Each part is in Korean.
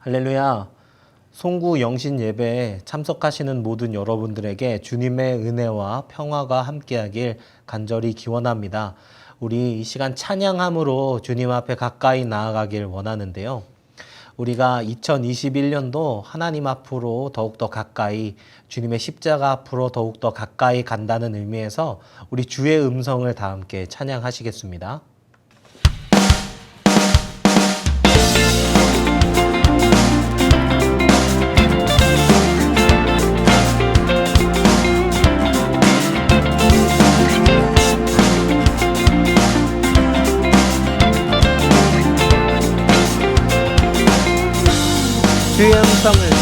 할렐루야. 송구 영신 예배에 참석하시는 모든 여러분들에게 주님의 은혜와 평화가 함께하길 간절히 기원합니다. 우리 이 시간 찬양함으로 주님 앞에 가까이 나아가길 원하는데요. 우리가 2021년도 하나님 앞으로 더욱더 가까이, 주님의 십자가 앞으로 더욱더 가까이 간다는 의미에서 우리 주의 음성을 다 함께 찬양하시겠습니다.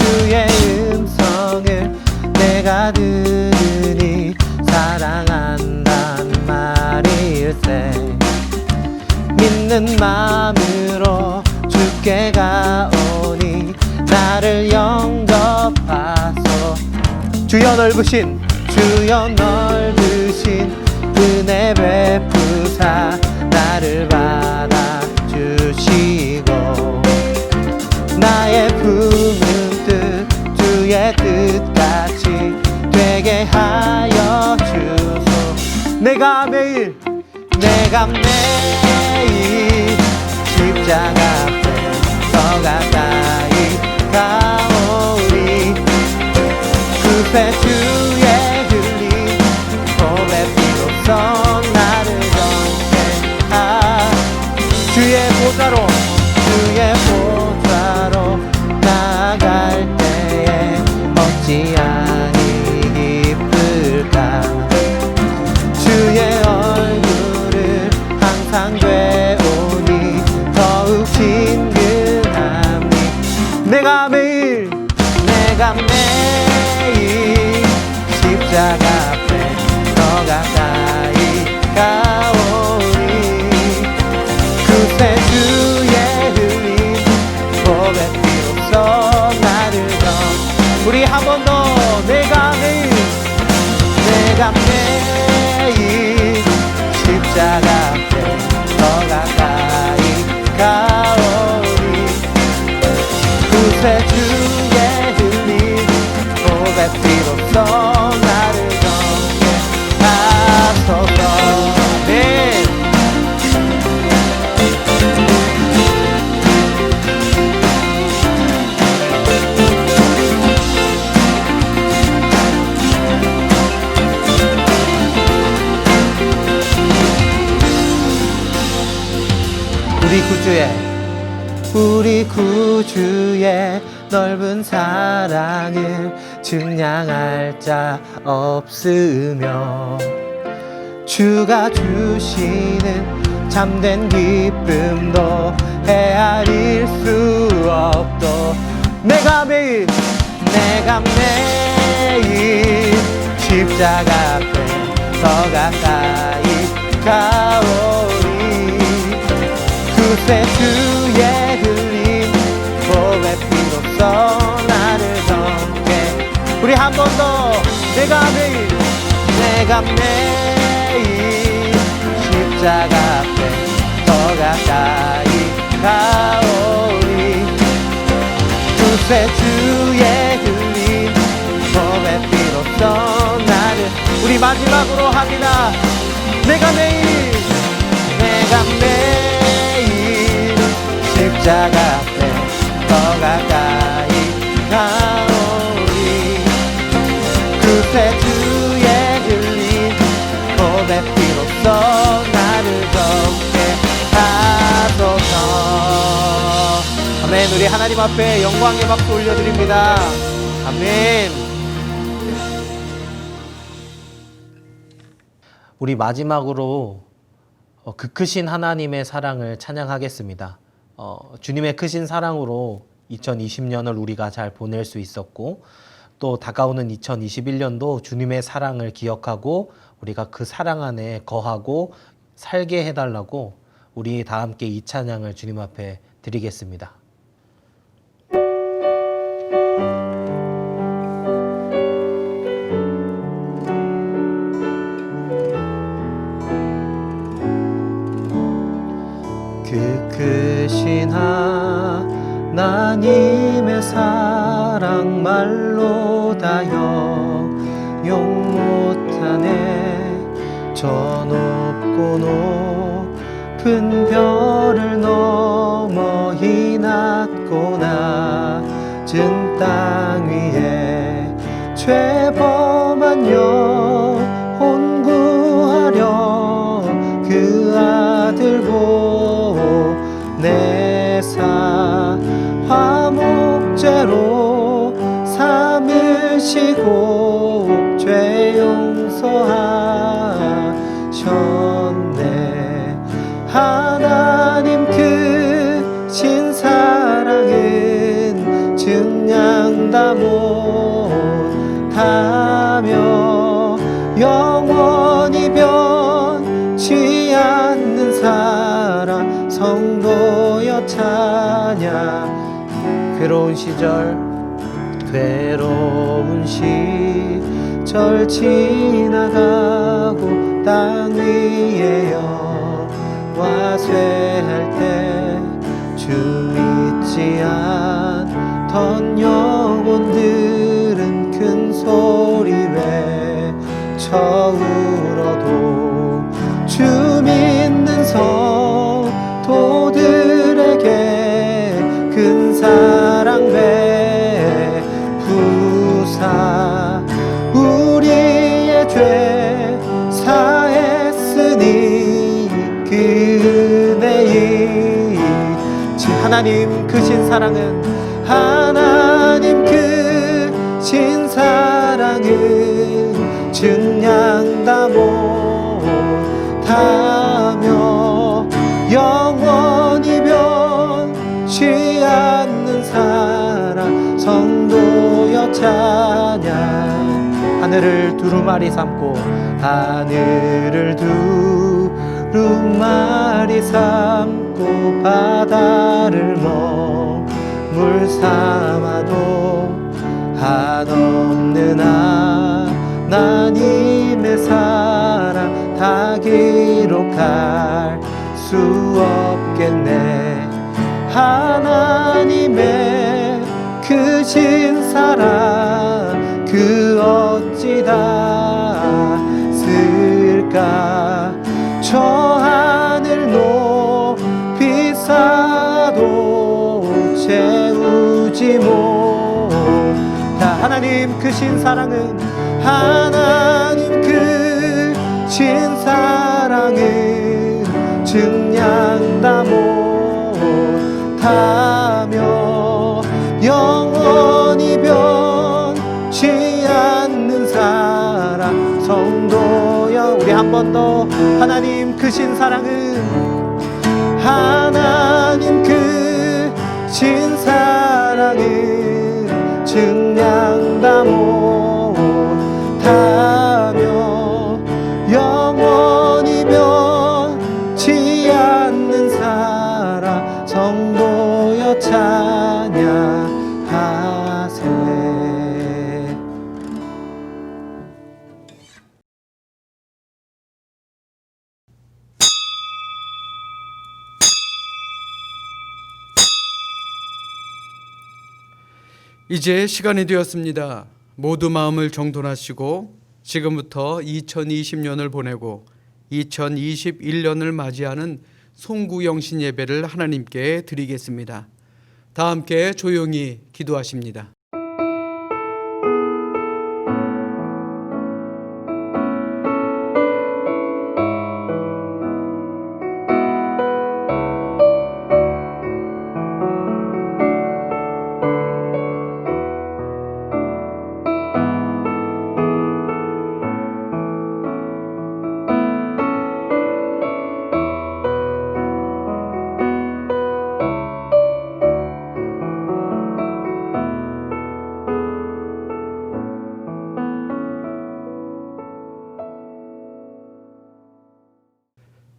주의 음성을 내가 들으니 사랑한단 말일세. 믿는 마음으로 주께 가오니 나를 영접하소. 주여 넓으신 은혜 베푸사 나를 받아주시고 나의 품은 뜻 주의 뜻같이 되게 하여 주소. 내가 매일 십자가 앞에 더 가까이 가오리. 그새 주의 흘린 보배 피로써 나를 정케하. 주의 보좌로 나아갈 때에 어찌하니 기쁠까. 주의 얼굴을 항상 되오니 더욱 친근함이. 내가 매일 십자가 앞에 더 가까이 가오니. 그새 주의 흘린 보배 피로써 나를 우리 한 번 더. 내가 매일 십자가 앞에 더 가까이 가오니. 그새 주의 흘린 보배 피로써 나를 정케하소서. 우리 구주의 넓은 사랑을 증량할 자 없으며 주가 주시는 참된 기쁨도 헤아릴 수 없도. 내가 매일 십자가 앞에 더 가까이 가오니. 그새 주의 흘린 보배 피로써 나를 정케. 우리 한 번 더. 내가 매일 십자가 앞에 더 가까이 가오니. 그새 주의 흘린 보배 피로써 나를. 우리 마지막으로 합니다. 내가 매일 십자가 앞에 더 가까이 가오니. 그새 주의 흘린 보배 피로써 나를 정케하소서. 아멘. 우리 하나님 앞에 영광의 박수 올려드립니다. 아멘. 우리 마지막으로 그 크신 하나님의 사랑을 찬양하겠습니다. 주님의 크신 사랑으로 2020년을 우리가 잘 보낼 수 있었고, 또 다가오는 2021년도 주님의 사랑을 기억하고 우리가 그 사랑 안에 거하고 살게 해달라고 우리 다 함께 이 찬양을 주님 앞에 드리겠습니다. 그 크신 하나님의 사랑 말로 다 용 못하네. 저 높고 높은 별을 넘어 이 낮고 낮은 땅 위에 죄범한 영혼 구하려 그 아들 보내사 화목제로 삼으시고 죄 용서하셨네. 하나님 크신 사랑은 증량 다 못하며 영원히 변치 않는 사랑 성도여 찬양. 괴로운 시절 지나가고 땅 위에 여와 쇠할 때 주 믿지 않던 영혼들은 큰 소리 외쳐 울어도 주 믿는 성도들에게 큰 사랑 베푸사 우리의 죄 사했으니 그 은혜이 하나님 크신 사랑은 증량 다 못하며 영원히 변치 않는 사랑 성도여 찬양. 하늘을 두루마리 삼고 바다를 먹물 삼아도 한없는 하나님의 사랑 다 기록할 수 없겠네. 하나님의 크신 사랑 그 어찌 닿을까. 저 하늘 높이 쌓아도 채우지 못하. 하나님 크신 사랑은 증량 다 못하며 영원히 변치 않는 사랑 성도여. 우리 한 번 더. 하나님 크신 사랑은 증량 다 못하며 영원히 변치 않는 사랑 성도여 찬양하세. 이제 시간이 되었습니다. 모두 마음을 정돈하시고 지금부터 2020년을 보내고 2021년을 맞이하는 송구영신 예배를 하나님께 드리겠습니다. 다 함께 조용히 기도하십니다.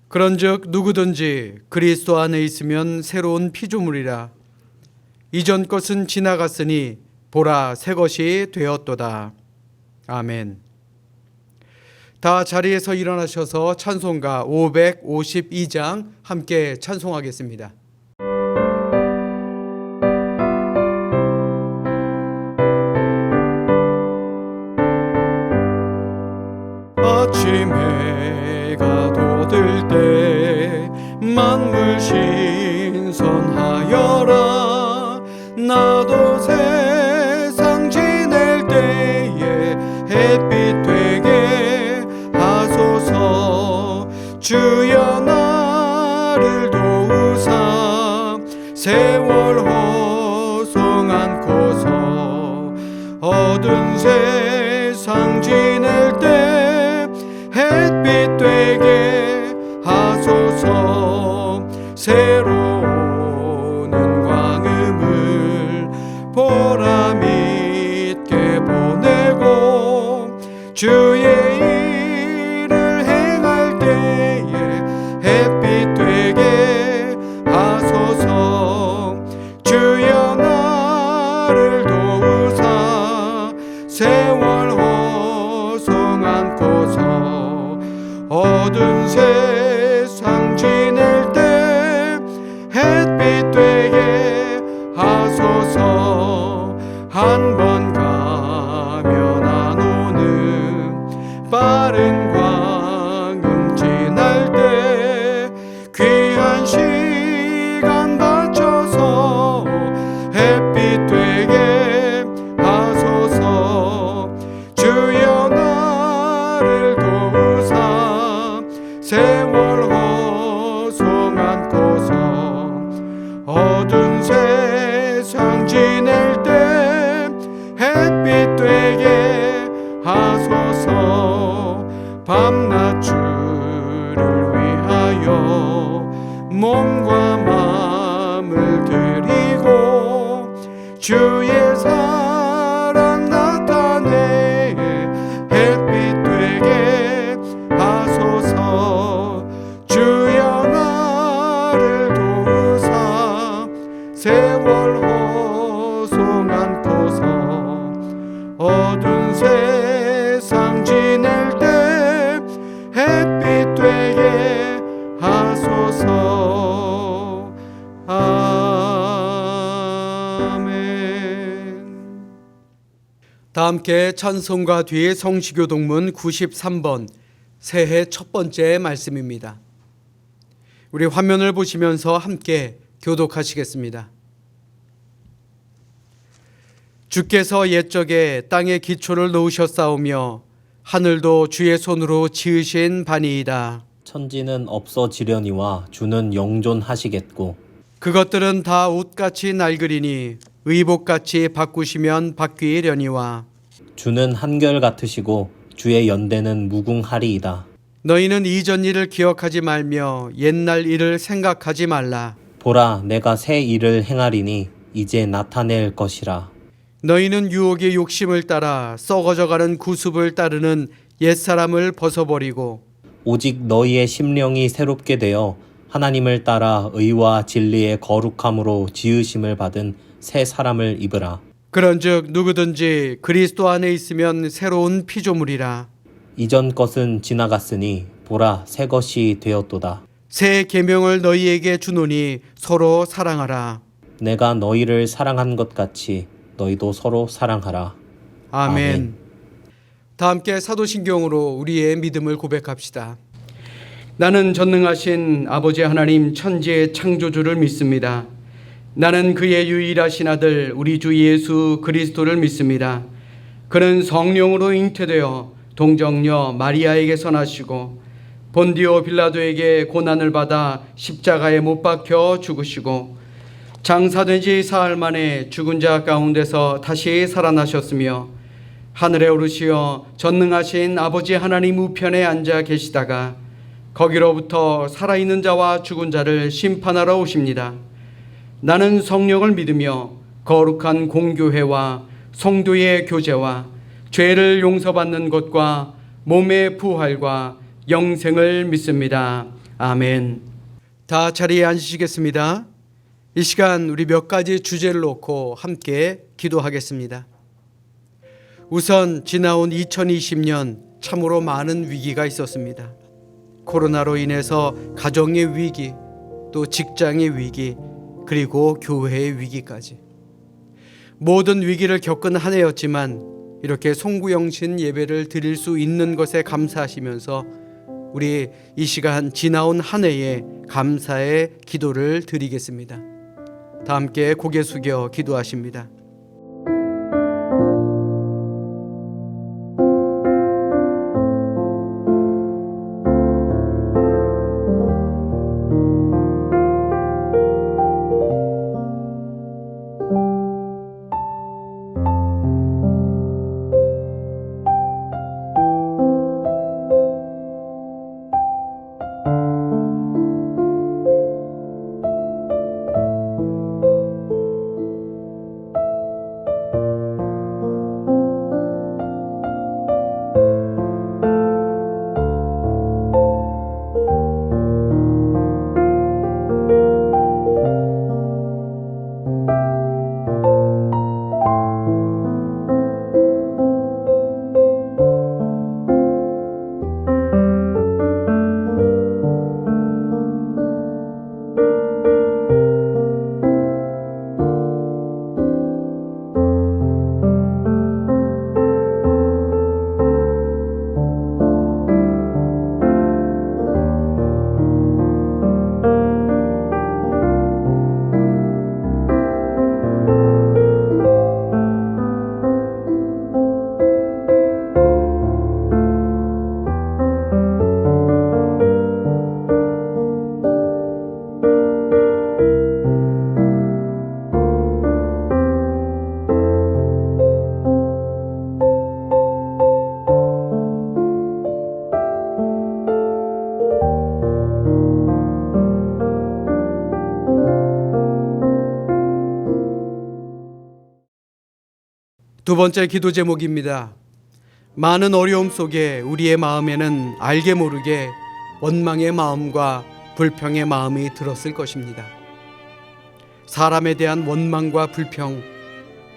그런즉 누구든지 그리스도 안에 있으면 새로운 피조물이라. 이전 것은 지나갔으니 보라 새 것이 되었도다. 아멘. 다 자리에서 일어나셔서 찬송가 552장 함께 찬송하겠습니다. 주여 나를 도우사 세월 허송 않고서 어두운 세상 지낼 때 햇빛 되게 하소서. 새로운 광음을 보람 있게 보내고 주의 일을 행할 때에 햇빛 되게 하소서. 주여 나를 도우사 세월 허송 않고서 어두운 세상 지낼 때 햇빛 되게 하소서. 한 번 가면 안 오는 빠른 광음 지날 때 귀한 시간 바쳐서 햇빛 되게 하소서. 주여 나를 도우사 세월 허송 않고서 어두운 세상 지낼 때 햇빛 되게 하소서. 밤낮 주를 위하여 몸과 마음을 드리고 주의 사랑 나타내 햇빛 되게 하소서. 주여 나를 도우사 세월 허송 않고서 어두운 세상 지낼 때 햇빛 되게 하소서. 아멘. 다 함께 찬송가 뒤에 성시교동문 93번 새해 첫 번째 말씀입니다. 우리 화면을 보시면서 함께 교독하시겠습니다. 주께서 옛적에 땅에 기초를 놓으셨사오며 하늘도 주의 손으로 지으신 바니이다. 천지는 없어지려니와 주는 영존하시겠고 그것들은 다 옷같이 낡으리니 의복같이 바꾸시면 바뀌려니와 주는 한결 같으시고 주의 연대는 무궁하리이다. 너희는 이전 일을 기억하지 말며 옛날 일을 생각하지 말라. 보라, 내가 새 일을 행하리니 이제 나타낼 것이라. 너희는 유혹의 욕심을 따라 썩어져가는 구습을 따르는 옛사람을 벗어버리고 오직 너희의 심령이 새롭게 되어 하나님을 따라 의와 진리의 거룩함으로 지으심을 받은 새 사람을 입으라. 그런즉 누구든지 그리스도 안에 있으면 새로운 피조물이라. 이전 것은 지나갔으니 보라, 새 것이 되었도다. 새 계명을 너희에게 주노니 서로 사랑하라. 내가 너희를 사랑한 것 같이 너희도 서로 사랑하라. 아멘. 아멘. 다 함께 사도신경으로 우리의 믿음을 고백합시다. 나는 전능하신 아버지 하나님 천지의 창조주를 믿습니다. 나는 그의 유일하신 아들 우리 주 예수 그리스도를 믿습니다. 그는 성령으로 잉태되어 동정녀 마리아에게서 나시고 본디오 빌라도에게 고난을 받아 십자가에 못 박혀 죽으시고 장사된 지 사흘 만에 죽은 자 가운데서 다시 살아나셨으며 하늘에 오르시어 전능하신 아버지 하나님 우편에 앉아 계시다가 거기로부터 살아있는 자와 죽은 자를 심판하러 오십니다. 나는 성령을 믿으며 거룩한 공교회와 성도의 교제와 죄를 용서받는 것과 몸의 부활과 영생을 믿습니다. 아멘. 다 자리에 앉으시겠습니다. 이 시간 우리 몇 가지 주제를 놓고 함께 기도하겠습니다. 우선 지나온 2020년 참으로 많은 위기가 있었습니다. 코로나로 인해서 가정의 위기, 또 직장의 위기, 그리고 교회의 위기까지 모든 위기를 겪은 한 해였지만 이렇게 송구영신 예배를 드릴 수 있는 것에 감사하시면서 우리 이 시간 지나온 한 해에 감사의 기도를 드리겠습니다. 다 함께 고개 숙여 기도하십니다. 두 번째 기도 제목입니다. 많은 어려움 속에 우리의 마음에는 알게 모르게 원망의 마음과 불평의 마음이 들었을 것입니다. 사람에 대한 원망과 불평,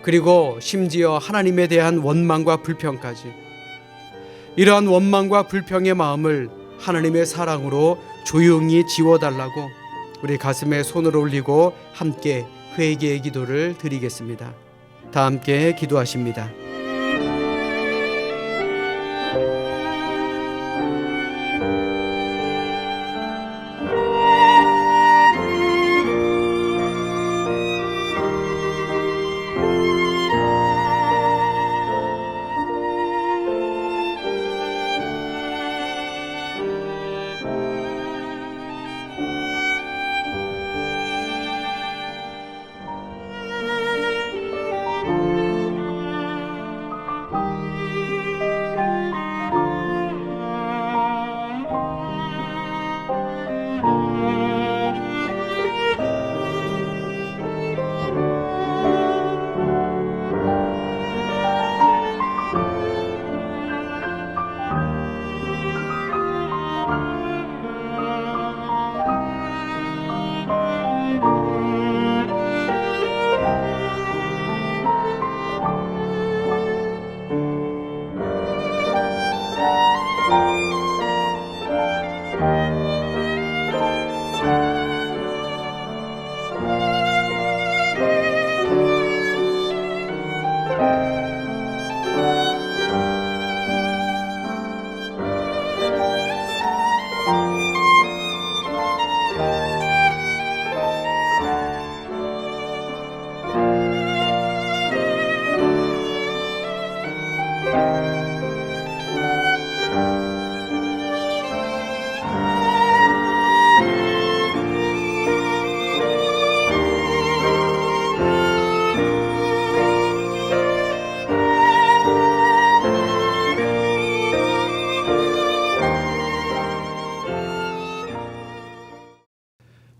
그리고 심지어 하나님에 대한 원망과 불평까지, 이러한 원망과 불평의 마음을 하나님의 사랑으로 조용히 지워달라고 우리 가슴에 손을 올리고 함께 회개의 기도를 드리겠습니다. 다 함께 기도하십니다.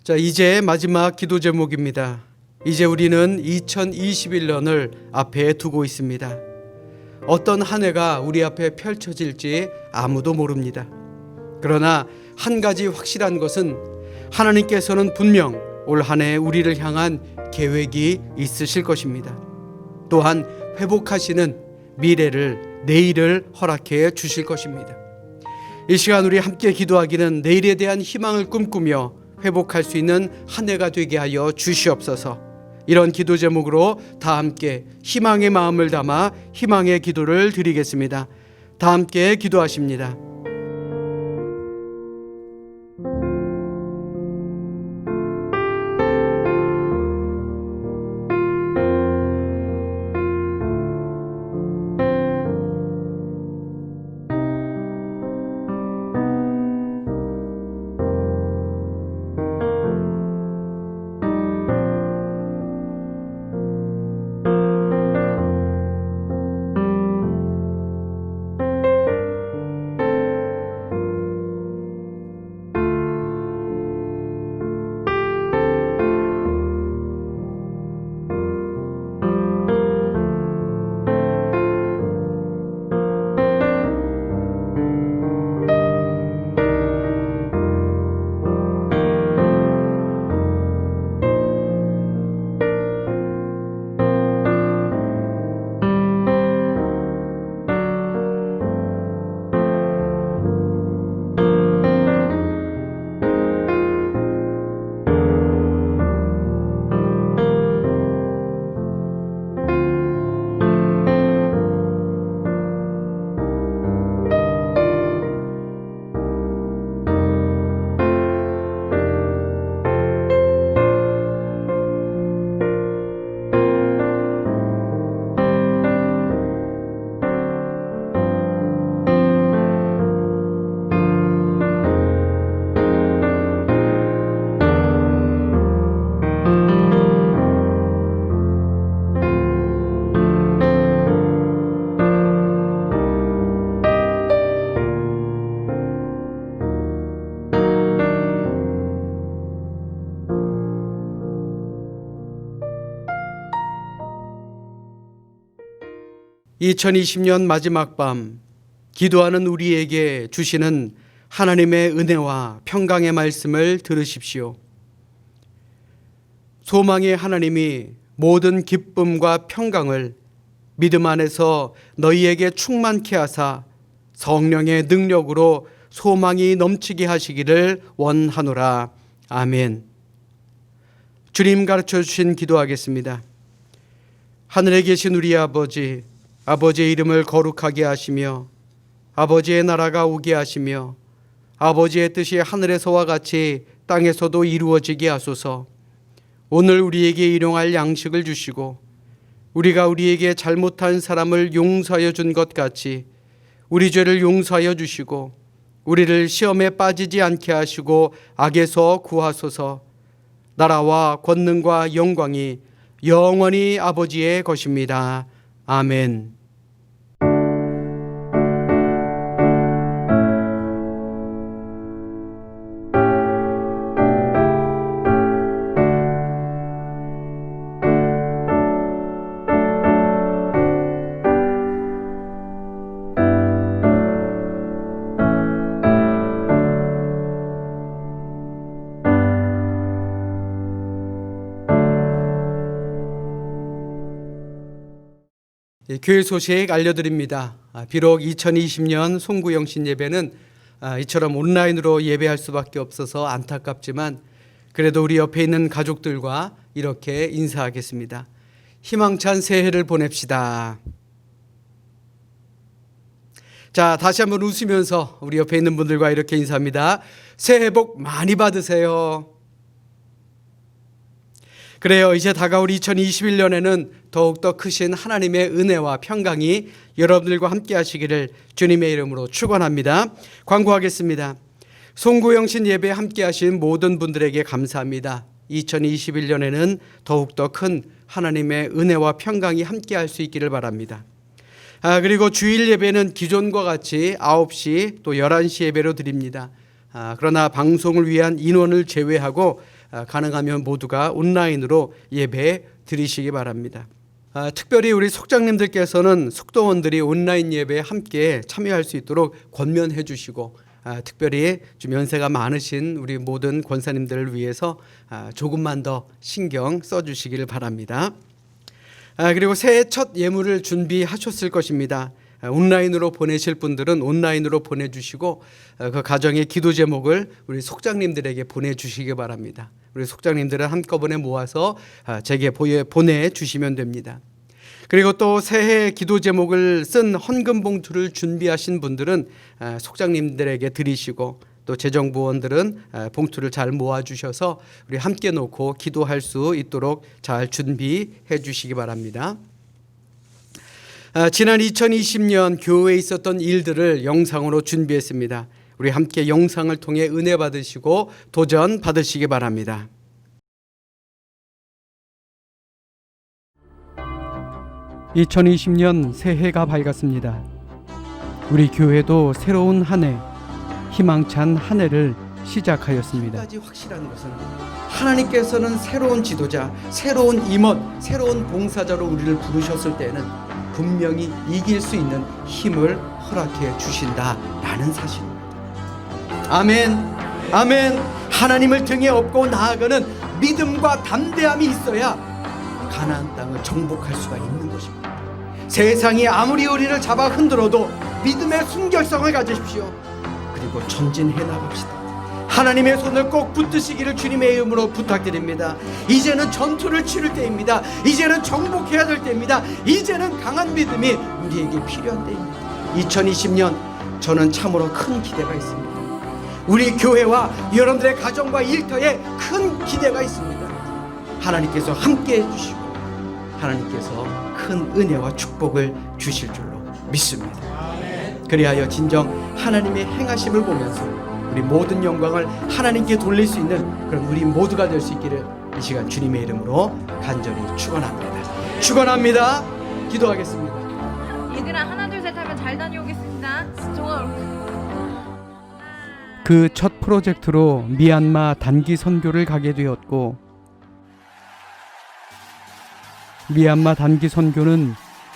자, 이제 마지막 기도 제목입니다. 이제 우리는 2021년을 앞에 두고 있습니다. 어떤 한 해가 우리 앞에 펼쳐질지 아무도 모릅니다. 그러나 한 가지 확실한 것은 하나님께서는 분명 올 한 해 우리를 향한 계획이 있으실 것입니다. 또한 회복하시는 미래를, 내일을 허락해 주실 것입니다. 이 시간 우리 함께 기도하기는 내일에 대한 희망을 꿈꾸며 회복할 수 있는 한 해가 되게 하여 주시옵소서. 이런 기도 제목으로 다 함께 희망의 마음을 담아 희망의 기도를 드리겠습니다. 다 함께 기도하십니다. 2020년 마지막 밤 기도하는 우리에게 주시는 하나님의 은혜와 평강의 말씀을 들으십시오. 소망의 하나님이 모든 기쁨과 평강을 믿음 안에서 너희에게 충만케 하사 성령의 능력으로 소망이 넘치게 하시기를 원하노라. 아멘. 주님 가르쳐 주신 기도하겠습니다. 하늘에 계신 우리 아버지, 아버지의 이름을 거룩하게 하시며 아버지의 나라가 오게 하시며 아버지의 뜻이 하늘에서와 같이 땅에서도 이루어지게 하소서. 오늘 우리에게 일용할 양식을 주시고 우리가 우리에게 잘못한 사람을 용서하여 준 것 같이 우리 죄를 용서하여 주시고 우리를 시험에 빠지지 않게 하시고 악에서 구하소서. 나라와 권능과 영광이 영원히 아버지의 것입니다. 아멘. 교회 소식 알려드립니다. 비록 2020년 송구영신 예배는 이처럼 온라인으로 예배할 수밖에 없어서 안타깝지만 그래도 우리 옆에 있는 가족들과 이렇게 인사하겠습니다. 희망찬 새해를 보냅시다. 자, 다시 한번 웃으면서 우리 옆에 있는 분들과 이렇게 인사합니다. 새해 복 많이 받으세요. 그래요. 이제 다가올 2021년에는 더욱더 크신 하나님의 은혜와 평강이 여러분들과 함께 하시기를 주님의 이름으로 축원합니다. 광고하겠습니다. 송구영신 예배에 함께 하신 모든 분들에게 감사합니다. 2021년에는 더욱더 큰 하나님의 은혜와 평강이 함께 할 수 있기를 바랍니다. 그리고 주일 예배는 기존과 같이 9시 또 11시 예배로 드립니다. 그러나 방송을 위한 인원을 제외하고 가능하면 모두가 온라인으로 예배 드리시기 바랍니다. 특별히 우리 속장님들께서는 속도원들이 온라인 예배에 함께 참여할 수 있도록 권면해 주시고 특별히 좀 연세가 많으신 우리 모든 권사님들을 위해서 조금만 더 신경 써주시기를 바랍니다. 그리고 새해 첫 예물을 준비하셨을 것입니다. 온라인으로 보내실 분들은 온라인으로 보내주시고 그 가정의 기도 제목을 우리 속장님들에게 보내주시기 바랍니다. 우리 속장님들은 한꺼번에 모아서 제게 보내주시면 됩니다. 그리고 또 새해 기도 제목을 쓴 헌금 봉투를 준비하신 분들은 속장님들에게 드리시고 또 재정부원들은 봉투를 잘 모아주셔서 우리 함께 놓고 기도할 수 있도록 잘 준비해 주시기 바랍니다. 지난 2020년 교회에 있었던 일들을 영상으로 준비했습니다. 우리 함께 영상을 통해 은혜 받으시고 도전 받으시기 바랍니다. (2020년) 새해가 밝았습니다. 우리 교회도 새로운 한 해, 희망찬 한 해를 시작하였습니다. 까지 확실한 것은 하나님께서는 새로운 지도자, 새로운 임원, 새로운 봉사자로 우리를 부르셨을 때는 분명히 이길 수 있는 힘을 허락해 주신다라는 사실입니다. 아멘, 아멘. 하나님을 등에 업고 나아가는 믿음과 담대함이 있어야 가나안 땅을 정복할 수가 있는 것입니다. 세상이 아무리 우리를 잡아 흔들어도 믿음의 순결성을 가지십시오. 그리고 전진해 나갑시다. 하나님의 손을 꼭 붙드시기를 주님의 이름으로 부탁드립니다. 이제는 전투를 치를 때입니다. 이제는 정복해야 될 때입니다. 이제는 강한 믿음이 우리에게 필요한 때입니다. 2020년 저는 참으로 큰 기대가 있습니다. 우리 교회와 여러분들의 가정과 일터에 큰 기대가 있습니다. 하나님께서 함께 해주시고 하나님께서 큰 은혜와 축복을 주실 줄로 믿습니다. 그리하여 진정 하나님의 행하심을 보면서 우리 모든 영광을 하나님께 돌릴 수 있는 그런 우리 모두가 될 수 있기를 이 시간 주님의 이름으로 간절히 축원합니다. 축원합니다. 기도하겠습니다. 얘들아 하나 둘 셋 하면 잘 다녀오겠습니다. 정말 그 첫 프로젝트로 미얀마 단기 선교를 가게 되었고 미얀마 단기 선교는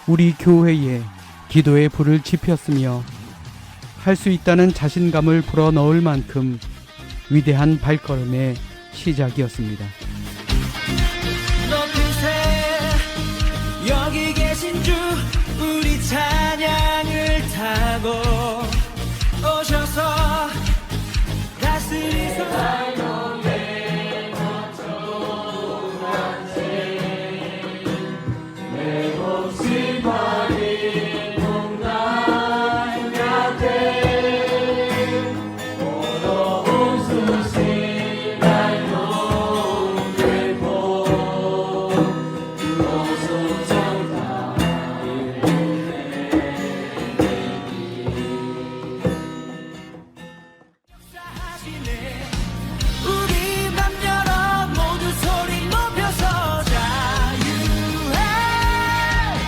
우리 교회에 기도의 불을 지폈으며 할 수 있다는 자신감을 불어넣을 만큼 위대한 발걸음의 시작이었습니다. 여기 계신 주 우리 찬양을 타고 오셔서 다스리소서. 우리 맘 열어 모두 소리 높여서 자유해.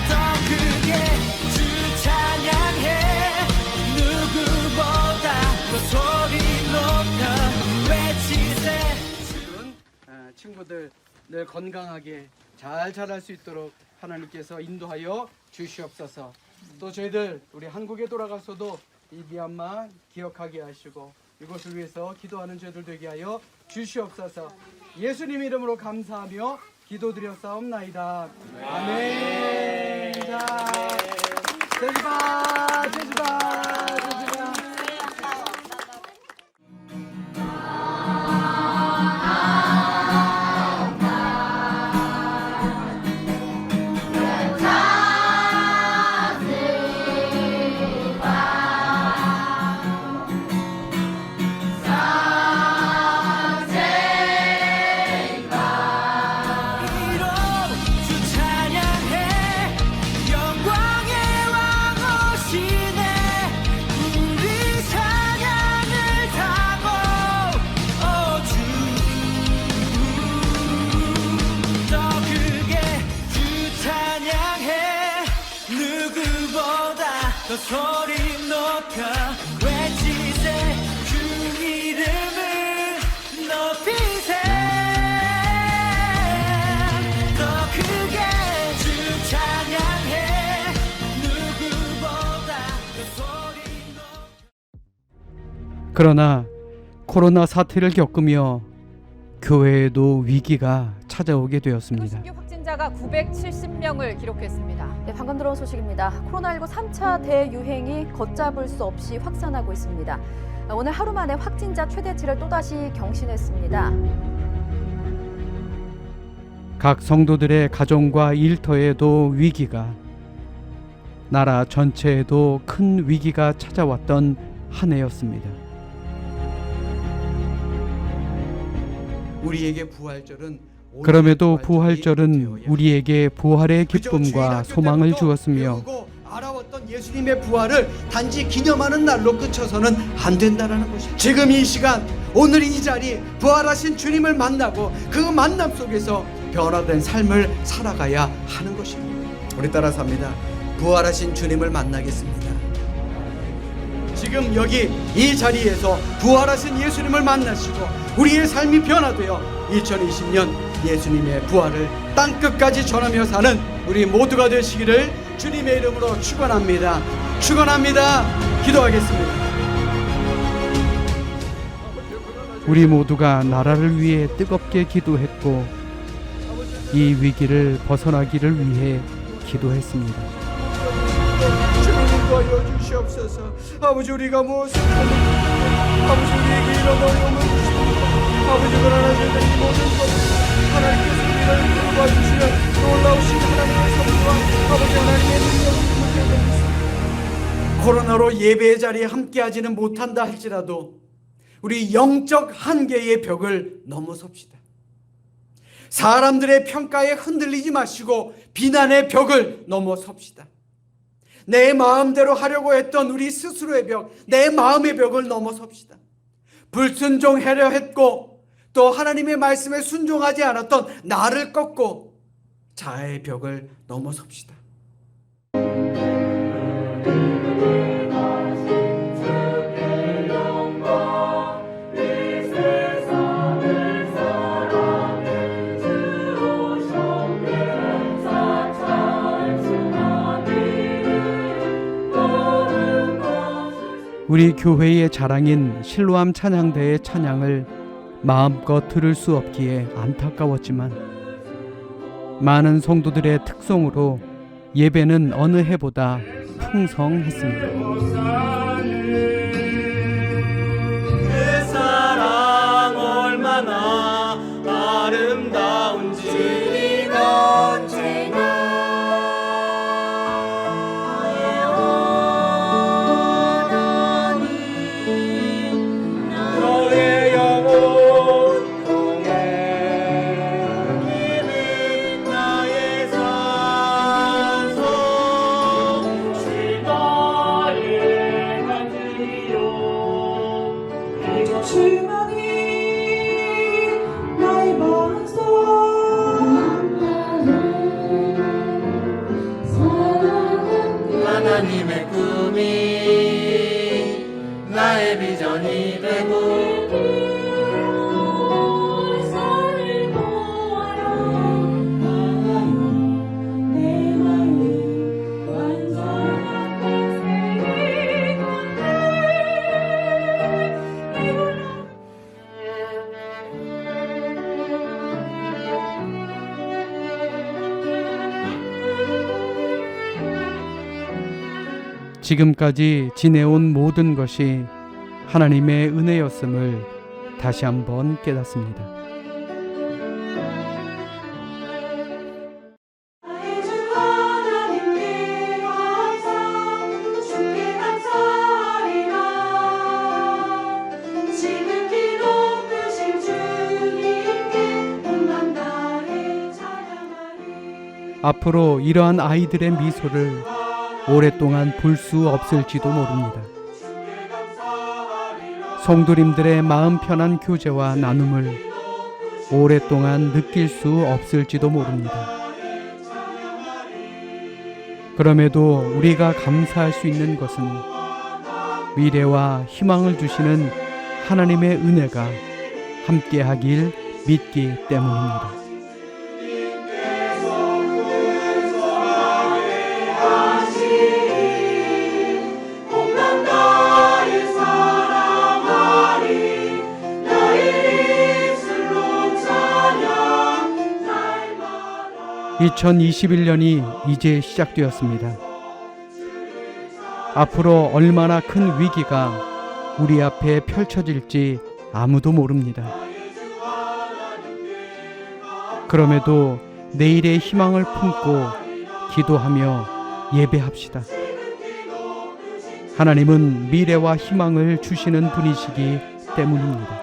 더 크게 주 찬양해. 누구보다 더 소리 높여 외치세. 친구들 늘 건강하게 잘 자랄 수 있도록 하나님께서 인도하여 주시옵소서. 또 저희들 우리 한국에 돌아가서도 이 미얀마 기억하게 하시고 이곳을 위해서 기도하는 저희들 되게 하여 주시옵소서. 예수님 이름으로 감사하며 기도드렸사옵나이다. 아멘. 자, 제주가 제주가 제주가. 주 찬양해. 영광의 왕 오시네. 우리 찬양을 타고 오주. 더 크게 주 찬양해. 누구보다 더 소리 높여 외치세. 주 이름을 높이세. 더 크게 주 찬양해. 누구보다 더 소리 높여. 그러나 코로나 사태를 겪으며 교회에도 위기가 찾아오게 되었습니다. 신규 확진자가 970명을 기록했습니다. 네, 방금 들어온 소식입니다. 코로나19 3차 대유행이 걷잡을 수 없이 확산하고 있습니다. 오늘 하루 만에 확진자 최대치를 또다시 경신했습니다. 각 성도들의 가정과 일터에도 위기가, 나라 전체에도 큰 위기가 찾아왔던 한 해였습니다. 우리에게 부활절은 그럼에도 부활절은 우리에게 부활의 기쁨과 소망을 주었으며 알아왔던 예수님의 부활을 단지 기념하는 날로 그쳐서는 안 된다는 것입니다. 지금 이 시간, 오늘 이 자리, 부활하신 주님을 만나고 그 만남 속에서 변화된 삶을 살아가야 하는 것입니다. 우리 따라서 합니다. 부활하신 주님을 만나겠습니다. 지금 여기 이 자리에서 부활하신 예수님을 만나시고 우리의 삶이 변화되어 2020년 예수님의 부활을 땅끝까지 전하며 사는 우리 모두가 되시기를 주님의 이름으로 축원합니다. 축원합니다. 기도하겠습니다. 우리 모두가 나라를 위해 뜨겁게 기도했고 이 위기를 벗어나기를 위해 기도했습니다. 주님 인도하여 주시옵소서. 아버지, 우리가 무엇을 하는지 아버지, 우리에게 이런 어려움을 주십니다. 아버지, 그러나 저희들 이 모든 것을 하나님께서 우리를 도와주시는 놀라우신 하나님의 선물과 아버지 하나님의 능력을 코로나로 예배의 자리에 함께하지는 못한다 할지라도 우리 영적 한계의 벽을 넘어섭시다. 사람들의 평가에 흔들리지 마시고 비난의 벽을 넘어섭시다. 내 마음대로 하려고 했던 우리 스스로의 벽, 내 마음의 벽을 넘어섭시다. 불순종하려 했고 또 하나님의 말씀에 순종하지 않았던 나를 꺾고 자아의 벽을 넘어섭시다. 우리 교회의 자랑인 실로암 찬양대의 찬양을 마음껏 들을 수 없기에 안타까웠지만 많은 성도들의 특성으로 예배는 어느 해보다 풍성했습니다. 그 사랑 얼마나 아름다운지 언제나 너의 영혼 통해 이는 나의 산소 주 나의 간증이요 주만이 나의 반석 하나님의 꿈이 나의 비전이 되고 내 마음 완전한 백색이 지금까지 지내온 모든 것이 하나님의 은혜였음을 다시 한번 깨닫습니다. 나의 주 하나님께 감사 주께 감사하리라 지극히 높으신 주님께 온맘 다해 찬양하리 앞으로 이러한 아이들의 미소를 오랫동안 볼 수 없을지도 모릅니다. 성도님들의 마음 편한 교제와 나눔을 오랫동안 느낄 수 없을지도 모릅니다. 그럼에도 우리가 감사할 수 있는 것은 미래와 희망을 주시는 하나님의 은혜가 함께하길 믿기 때문입니다. 온맘 다해 사랑하리 나의 입술로 찬양 날마다 2021년이 이제 시작되었습니다. 앞으로 얼마나 큰 위기가 우리 앞에 펼쳐질지 아무도 모릅니다. 그럼에도 내일의 희망을 품고 기도하며 예배합시다. 하나님은 미래와 희망을 주시는 분이시기 때문입니다.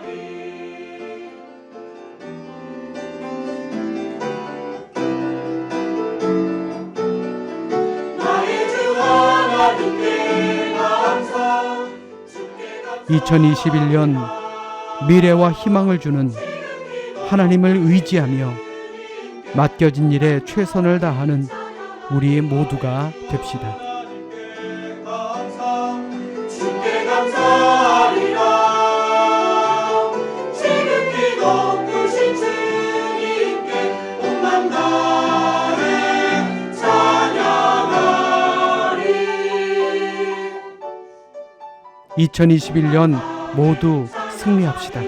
나의 주 하나님께 감사 2021년 미래와 희망을 주는 하나님을 의지하며 맡겨진 일에 최선을 다하는 우리 모두가 됩시다. 주께 감사하리라 지극히 높으신 주님께 온맘 다해 찬양하리 2021년 모두 승리합시다.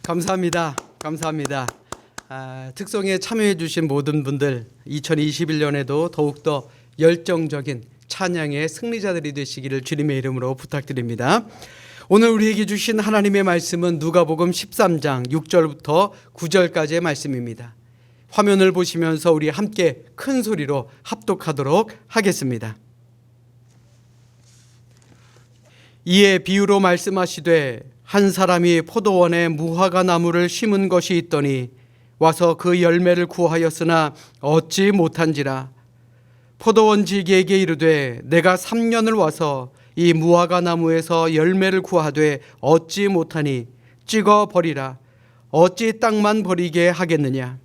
감사합니다. 감사합니다. 특송에 참여해 주신 모든 분들 2021년에도 더욱더 열정적인 찬양의 승리자들이 되시기를 주님의 이름으로 부탁드립니다. 오늘 우리에게 주신 하나님의 말씀은 누가복음 13장 6절부터 9절까지의 말씀입니다. 화면을 보시면서 우리 함께 큰 소리로 합독하도록 하겠습니다. 이에 비유로 말씀하시되 한 사람이 포도원에 무화과 나무를 심은 것이 있더니 와서 그 열매를 구하였으나 얻지 못한지라. 포도원지기에게 이르되 내가 3년을 와서 이 무화과 나무에서 열매를 구하되 얻지 못하니 찍어 버리라. 어찌 땅만 버리게 하겠느냐.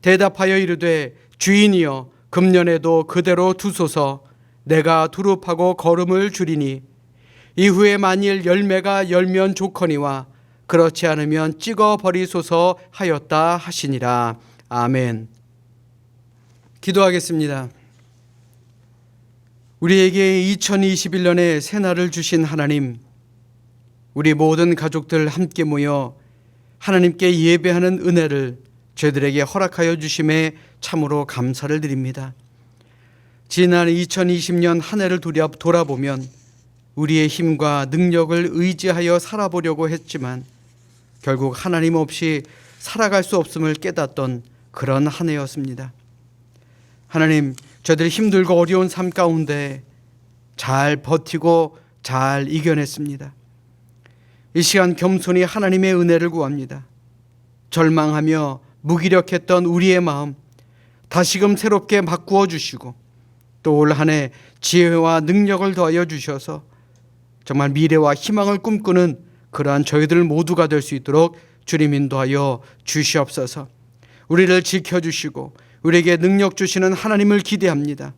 대답하여 이르되 주인이여 금년에도 그대로 두소서. 내가 두릅하고 거름을 줄이니 이후에 만일 열매가 열면 좋거니와 그렇지 않으면 찍어 버리소서 하였다 하시니라. 아멘. 기도하겠습니다. 우리에게 2021년에 새날을 주신 하나님, 우리 모든 가족들 함께 모여 하나님께 예배하는 은혜를 저희들에게 허락하여 주심에 참으로 감사를 드립니다. 지난 2020년 한 해를 돌아보면 우리의 힘과 능력을 의지하여 살아보려고 했지만 결국 하나님 없이 살아갈 수 없음을 깨닫던 그런 한 해였습니다. 하나님, 저희들 힘들고 어려운 삶 가운데 잘 버티고 잘 이겨냈습니다. 이 시간 겸손히 하나님의 은혜를 구합니다. 절망하며 무기력했던 우리의 마음 다시금 새롭게 바꾸어 주시고 또 올 한 해 지혜와 능력을 더하여 주셔서 정말 미래와 희망을 꿈꾸는 그러한 저희들 모두가 될 수 있도록 주님 인도하여 주시옵소서. 우리를 지켜주시고 우리에게 능력 주시는 하나님을 기대합니다.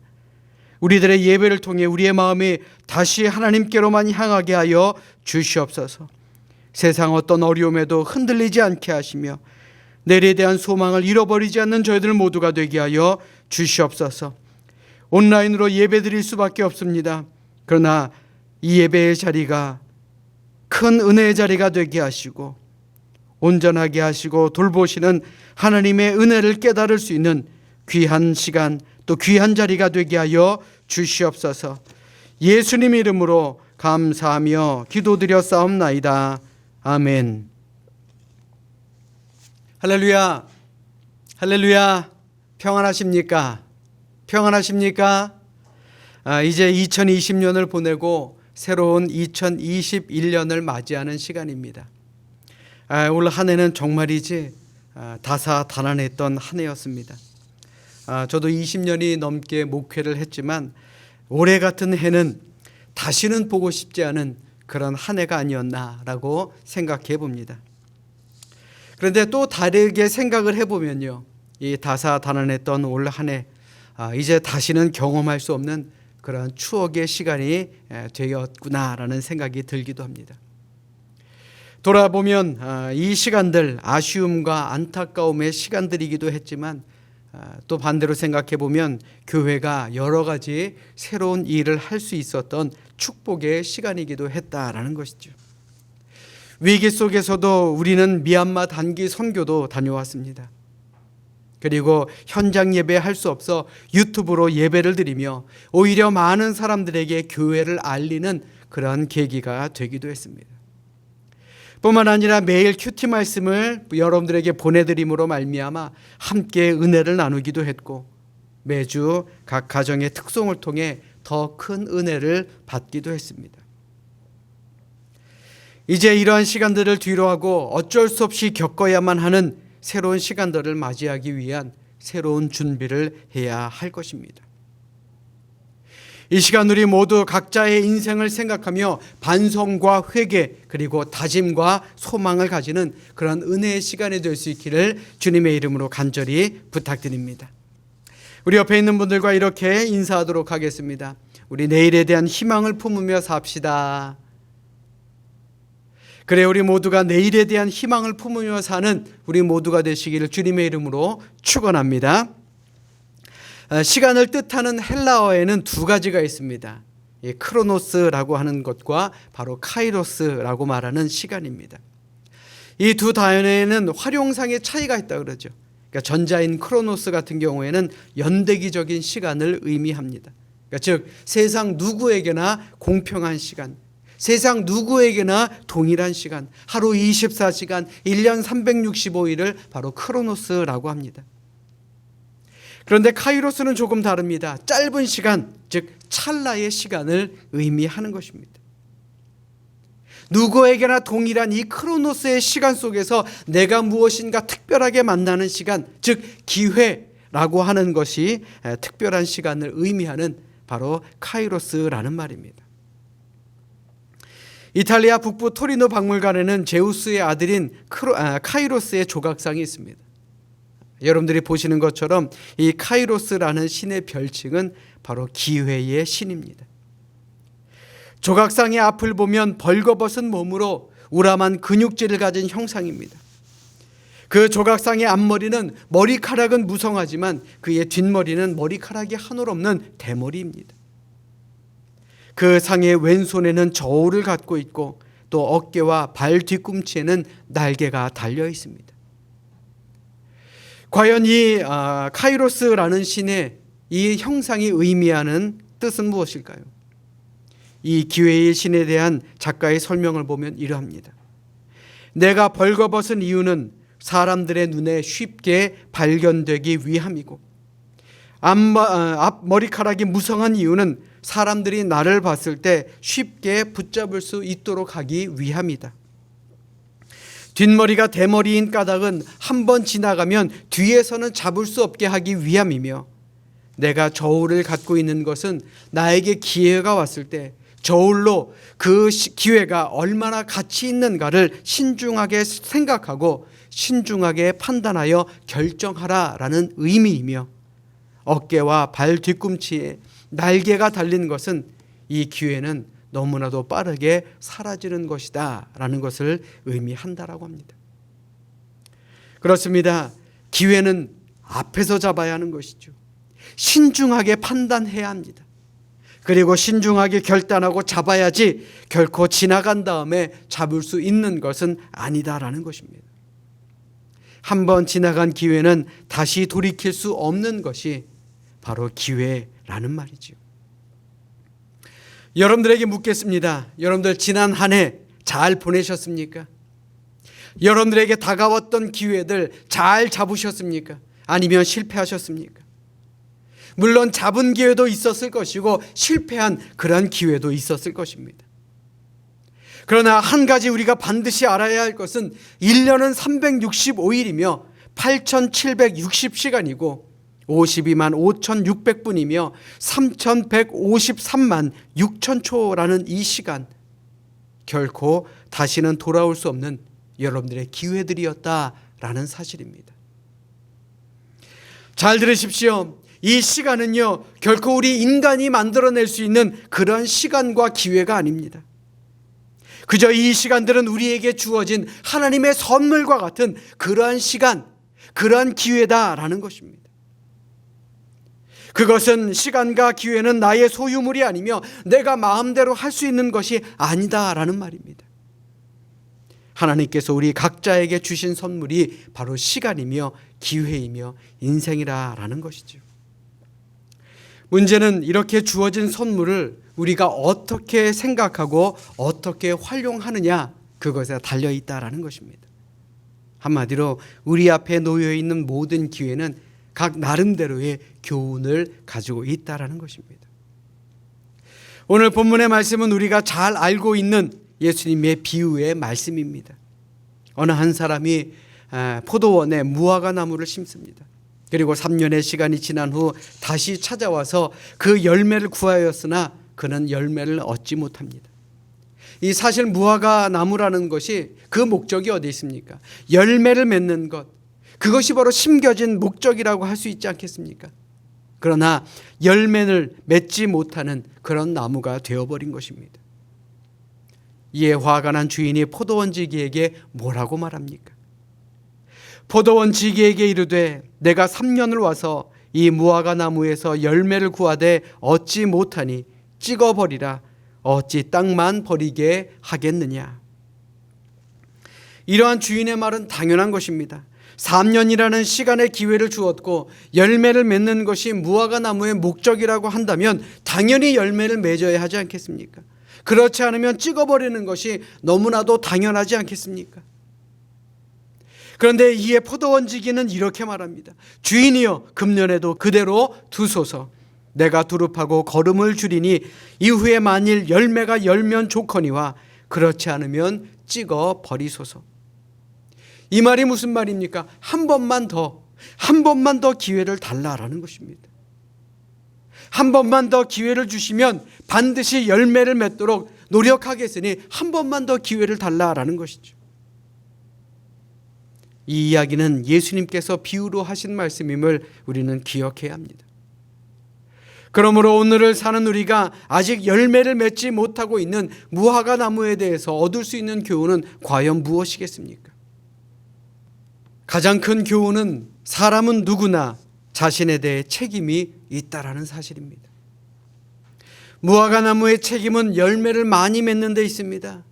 우리들의 예배를 통해 우리의 마음이 다시 하나님께로만 향하게 하여 주시옵소서. 세상 어떤 어려움에도 흔들리지 않게 하시며 내일에 대한 소망을 잃어버리지 않는 저희들 모두가 되게 하여 주시옵소서. 온라인으로 예배 드릴 수밖에 없습니다. 그러나 이 예배의 자리가 큰 은혜의 자리가 되게 하시고 온전하게 하시고 돌보시는 하나님의 은혜를 깨달을 수 있는 귀한 시간 또 귀한 자리가 되게 하여 주시옵소서. 예수님 이름으로 감사하며 기도드렸사옵나이다. 아멘. 할렐루야. 할렐루야. 평안하십니까? 평안하십니까? 이제 2020년을 보내고 새로운 2021년을 맞이하는 시간입니다. 올 한 해는 정말이지 다사다난했던 한 해였습니다. 저도 20년이 넘게 목회를 했지만 올해 같은 해는 다시는 보고 싶지 않은 그런 한 해가 아니었나라고 생각해 봅니다. 그런데 또 다르게 생각을 해보면요, 이 다사다난했던 올 한 해 이제 다시는 경험할 수 없는 그런 추억의 시간이 되었구나라는 생각이 들기도 합니다. 돌아보면 이 시간들 아쉬움과 안타까움의 시간들이기도 했지만 또 반대로 생각해 보면 교회가 여러 가지 새로운 일을 할 수 있었던 축복의 시간이기도 했다라는 것이죠. 위기 속에서도 우리는 미얀마 단기 선교도 다녀왔습니다. 그리고 현장 예배할 수 없어 유튜브로 예배를 드리며 오히려 많은 사람들에게 교회를 알리는 그런 계기가 되기도 했습니다. 뿐만 아니라 매일 큐티 말씀을 여러분들에게 보내드림으로 말미암아 함께 은혜를 나누기도 했고 매주 각 가정의 특송을 통해 더 큰 은혜를 받기도 했습니다. 이제 이러한 시간들을 뒤로하고 어쩔 수 없이 겪어야만 하는 새로운 시간들을 맞이하기 위한 새로운 준비를 해야 할 것입니다. 이 시간 우리 모두 각자의 인생을 생각하며 반성과 회개 그리고 다짐과 소망을 가지는 그런 은혜의 시간이 될 수 있기를 주님의 이름으로 간절히 부탁드립니다. 우리 옆에 있는 분들과 이렇게 인사하도록 하겠습니다. 우리 내일에 대한 희망을 품으며 삽시다. 그래, 우리 모두가 내일에 대한 희망을 품으며 사는 우리 모두가 되시기를 주님의 이름으로 축원합니다. 시간을 뜻하는 헬라어에는 두 가지가 있습니다. 크로노스라고 하는 것과 바로 카이로스라고 말하는 시간입니다. 이 두 단어에는 활용상의 차이가 있다 그러죠. 그러니까 전자인 크로노스 같은 경우에는 연대기적인 시간을 의미합니다. 그러니까 즉 세상 누구에게나 공평한 시간, 세상 누구에게나 동일한 시간, 하루 24시간, 1년 365일을 바로 크로노스라고 합니다. 그런데 카이로스는 조금 다릅니다. 짧은 시간, 즉 찰나의 시간을 의미하는 것입니다. 누구에게나 동일한 이 크로노스의 시간 속에서 내가 무엇인가 특별하게 만나는 시간, 즉 기회라고 하는 것이 특별한 시간을 의미하는 바로 카이로스라는 말입니다. 이탈리아 북부 토리노 박물관에는 제우스의 아들인 카이로스의 조각상이 있습니다. 여러분들이 보시는 것처럼 이 카이로스라는 신의 별칭은 바로 기회의 신입니다. 조각상의 앞을 보면 벌거벗은 몸으로 우람한 근육질을 가진 형상입니다. 그 조각상의 앞머리는 머리카락은 무성하지만 그의 뒷머리는 머리카락이 하늘 없는 대머리입니다. 그 상의 왼손에는 저울을 갖고 있고 또 어깨와 발 뒤꿈치에는 날개가 달려 있습니다. 과연 이 카이로스라는 신의 이 형상이 의미하는 뜻은 무엇일까요? 이 기회의 신에 대한 작가의 설명을 보면 이러합니다. 내가 벌거벗은 이유는 사람들의 눈에 쉽게 발견되기 위함이고 앞머리카락이 무성한 이유는 사람들이 나를 봤을 때 쉽게 붙잡을 수 있도록 하기 위함이다. 뒷머리가 대머리인 까닭은 한 번 지나가면 뒤에서는 잡을 수 없게 하기 위함이며 내가 저울을 갖고 있는 것은 나에게 기회가 왔을 때 저울로 그 기회가 얼마나 가치 있는가를 신중하게 생각하고 신중하게 판단하여 결정하라라는 의미이며 어깨와 발 뒤꿈치에 날개가 달린 것은 이 기회는 너무나도 빠르게 사라지는 것이다 라는 것을 의미한다라고 합니다. 그렇습니다. 기회는 앞에서 잡아야 하는 것이죠. 신중하게 판단해야 합니다. 그리고 신중하게 결단하고 잡아야지 결코 지나간 다음에 잡을 수 있는 것은 아니다라는 것입니다. 한번 지나간 기회는 다시 돌이킬 수 없는 것이 바로 기회라는 말이죠. 여러분들에게 묻겠습니다. 여러분들 지난 한 해 잘 보내셨습니까? 여러분들에게 다가왔던 기회들 잘 잡으셨습니까? 아니면 실패하셨습니까? 물론 잡은 기회도 있었을 것이고 실패한 그런 기회도 있었을 것입니다. 그러나 한 가지 우리가 반드시 알아야 할 것은 1년은 365일이며 8,760시간이고 52만 5,600분이며 3,153만 6,000초라는 이 시간 결코 다시는 돌아올 수 없는 여러분들의 기회들이었다라는 사실입니다. 잘 들으십시오. 이 시간은요 결코 우리 인간이 만들어낼 수 있는 그런 시간과 기회가 아닙니다. 그저 이 시간들은 우리에게 주어진 하나님의 선물과 같은 그러한 시간, 그러한 기회다라는 것입니다. 그것은 시간과 기회는 나의 소유물이 아니며 내가 마음대로 할 수 있는 것이 아니다라는 말입니다. 하나님께서 우리 각자에게 주신 선물이 바로 시간이며 기회이며 인생이라는 것이죠. 문제는 이렇게 주어진 선물을 우리가 어떻게 생각하고 어떻게 활용하느냐 그것에 달려있다라는 것입니다. 한마디로 우리 앞에 놓여 있는 모든 기회는 각 나름대로의 교훈을 가지고 있다라는 것입니다. 오늘 본문의 말씀은 우리가 잘 알고 있는 예수님의 비유의 말씀입니다. 어느 한 사람이 포도원에 무화과 나무를 심습니다. 그리고 3년의 시간이 지난 후 다시 찾아와서 그 열매를 구하였으나 그는 열매를 얻지 못합니다. 이 사실 무화과 나무라는 것이 그 목적이 어디 있습니까? 열매를 맺는 것, 그것이 바로 심겨진 목적이라고 할 수 있지 않겠습니까? 그러나 열매를 맺지 못하는 그런 나무가 되어버린 것입니다. 이에 화가 난 주인이 포도원 지기에게 뭐라고 말합니까? 포도원 지기에게 이르되 내가 3년을 와서 이 무화과 나무에서 열매를 구하되 얻지 못하니 찍어버리라. 어찌 땅만 버리게 하겠느냐. 이러한 주인의 말은 당연한 것입니다. 3년이라는 시간의 기회를 주었고 열매를 맺는 것이 무화과 나무의 목적이라고 한다면 당연히 열매를 맺어야 하지 않겠습니까? 그렇지 않으면 찍어버리는 것이 너무나도 당연하지 않겠습니까? 그런데 이에 포도원지기는 이렇게 말합니다. 주인이여, 금년에도 그대로 두소서. 내가 두릅하고 거름을 줄이니 이후에 만일 열매가 열면 좋거니와 그렇지 않으면 찍어 버리소서. 이 말이 무슨 말입니까? 한 번만 더 기회를 달라라는 것입니다. 한 번만 더 기회를 주시면 반드시 열매를 맺도록 노력하겠으니 한 번만 더 기회를 달라라는 것이죠. 이 이야기는 예수님께서 비유로 하신 말씀임을 우리는 기억해야 합니다. 그러므로 오늘을 사는 우리가 아직 열매를 맺지 못하고 있는 무화과 나무에 대해서 얻을 수 있는 교훈은 과연 무엇이겠습니까? 가장 큰 교훈은 사람은 누구나 자신에 대해 책임이 있다라는 사실입니다. 무화과 나무의 책임은 열매를 많이 맺는 데 있습니다.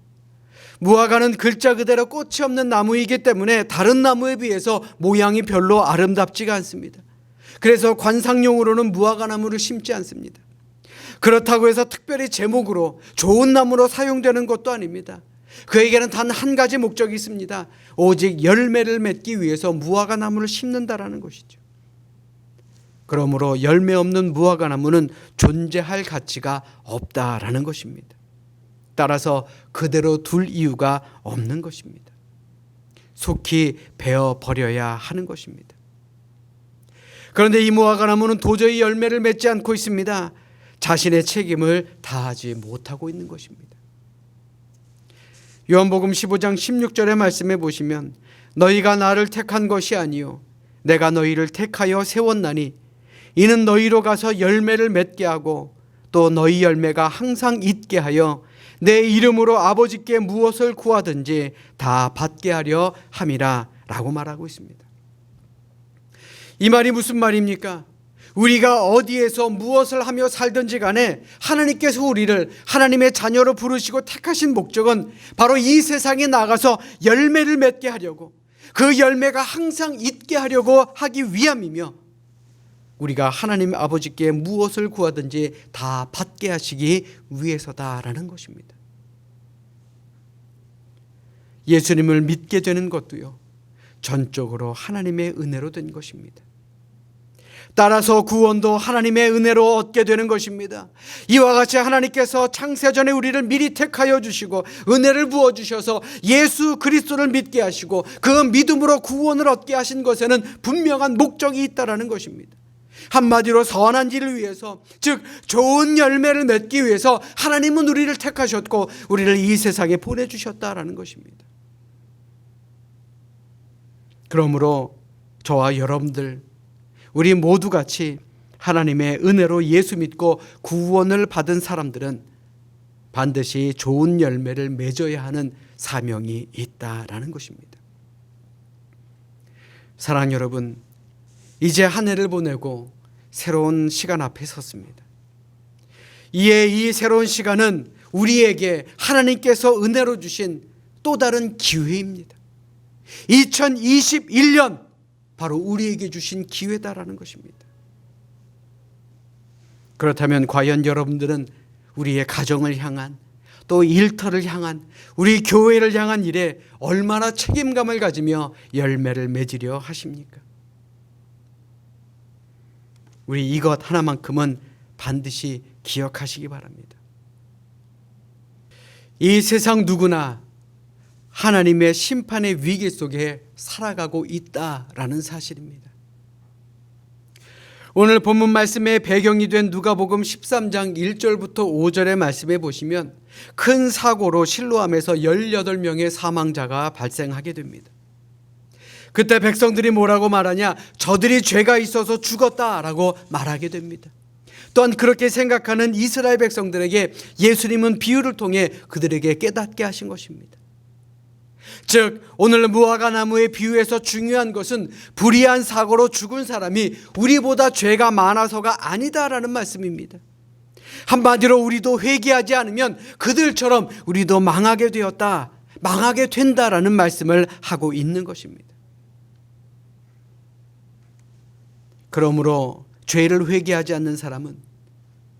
무화과는 글자 그대로 꽃이 없는 나무이기 때문에 다른 나무에 비해서 모양이 별로 아름답지가 않습니다. 그래서 관상용으로는 무화과 나무를 심지 않습니다. 그렇다고 해서 특별히 제목으로 좋은 나무로 사용되는 것도 아닙니다. 그에게는 단 한 가지 목적이 있습니다. 오직 열매를 맺기 위해서 무화과 나무를 심는다라는 것이죠. 그러므로 열매 없는 무화과 나무는 존재할 가치가 없다라는 것입니다. 따라서 그대로 둘 이유가 없는 것입니다. 속히 베어 버려야 하는 것입니다. 그런데 이 무화과 나무는 도저히 열매를 맺지 않고 있습니다. 자신의 책임을 다하지 못하고 있는 것입니다. 요한복음 15장 16절의 말씀에 보시면 너희가 나를 택한 것이 아니요 내가 너희를 택하여 세웠나니 이는 너희로 가서 열매를 맺게 하고 또 너희 열매가 항상 있게 하여 내 이름으로 아버지께 무엇을 구하든지 다 받게 하려 함이라 라고 말하고 있습니다. 이 말이 무슨 말입니까? 우리가 어디에서 무엇을 하며 살든지 간에 하나님께서 우리를 하나님의 자녀로 부르시고 택하신 목적은 바로 이 세상에 나가서 열매를 맺게 하려고, 그 열매가 항상 있게 하려고 하기 위함이며 우리가 하나님 아버지께 무엇을 구하든지 다 받게 하시기 위해서다라는 것입니다. 예수님을 믿게 되는 것도요, 전적으로 하나님의 은혜로 된 것입니다. 따라서 구원도 하나님의 은혜로 얻게 되는 것입니다. 이와 같이 하나님께서 창세전에 우리를 미리 택하여 주시고 은혜를 부어주셔서 예수 그리스도를 믿게 하시고 그 믿음으로 구원을 얻게 하신 것에는 분명한 목적이 있다는 것입니다. 한마디로 선한 일을 위해서, 즉 좋은 열매를 맺기 위해서 하나님은 우리를 택하셨고 우리를 이 세상에 보내주셨다라는 것입니다. 그러므로 저와 여러분들, 우리 모두 같이 하나님의 은혜로 예수 믿고 구원을 받은 사람들은 반드시 좋은 열매를 맺어야 하는 사명이 있다라는 것입니다. 사랑하는 여러분, 이제 한 해를 보내고 새로운 시간 앞에 섰습니다. 이에 이 새로운 시간은 우리에게 하나님께서 은혜로 주신 또 다른 기회입니다. 2021년 바로 우리에게 주신 기회다라는 것입니다. 그렇다면 과연 여러분들은 우리의 가정을 향한, 또 일터를 향한, 우리 교회를 향한 일에 얼마나 책임감을 가지며 열매를 맺으려 하십니까? 우리 이것 하나만큼은 반드시 기억하시기 바랍니다. 이 세상 누구나 하나님의 심판의 위기 속에 살아가고 있다라는 사실입니다. 오늘 본문 말씀의 배경이 된 누가복음 13장 1절부터 5절의 말씀에 보시면 큰 사고로 실로암에서 18명의 사망자가 발생하게 됩니다. 그때 백성들이 뭐라고 말하냐? 저들이 죄가 있어서 죽었다라고 말하게 됩니다. 또한 그렇게 생각하는 이스라엘 백성들에게 예수님은 비유를 통해 그들에게 깨닫게 하신 것입니다. 즉 오늘 무화과 나무의 비유에서 중요한 것은 불의한 사고로 죽은 사람이 우리보다 죄가 많아서가 아니다라는 말씀입니다. 한마디로 우리도 회개하지 않으면 그들처럼 우리도 망하게 되었다, 망하게 된다라는 말씀을 하고 있는 것입니다. 그러므로 죄를 회개하지 않는 사람은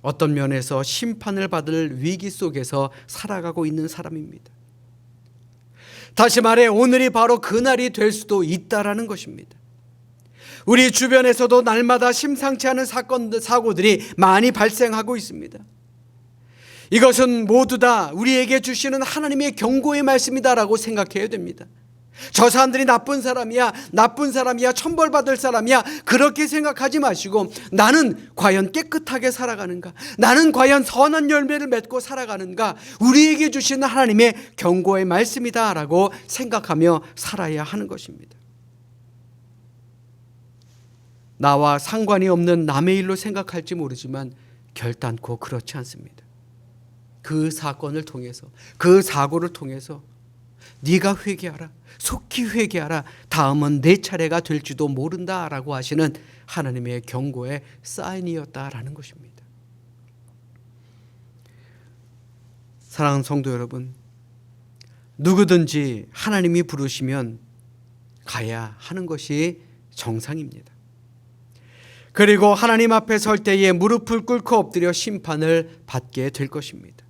어떤 면에서 심판을 받을 위기 속에서 살아가고 있는 사람입니다. 다시 말해 오늘이 바로 그날이 될 수도 있다라는 것입니다. 우리 주변에서도 날마다 심상치 않은 사고들이 많이 발생하고 있습니다. 이것은 모두 다 우리에게 주시는 하나님의 경고의 말씀이다라고 생각해야 됩니다. 저 사람들이 나쁜 사람이야, 천벌받을 사람이야, 그렇게 생각하지 마시고 나는 과연 깨끗하게 살아가는가, 나는 과연 선한 열매를 맺고 살아가는가, 우리에게 주시는 하나님의 경고의 말씀이다라고 생각하며 살아야 하는 것입니다. 나와 상관이 없는 남의 일로 생각할지 모르지만 결단코 그렇지 않습니다. 그 사건을 통해서, 그 사고를 통해서 네가 회개하라, 속히 회개하라, 다음은 내 차례가 될지도 모른다라고 하시는 하나님의 경고의 사인이었다라는 것입니다. 사랑하는 성도 여러분, 누구든지 하나님이 부르시면 가야 하는 것이 정상입니다. 그리고 하나님 앞에 설 때에 무릎을 꿇고 엎드려 심판을 받게 될 것입니다.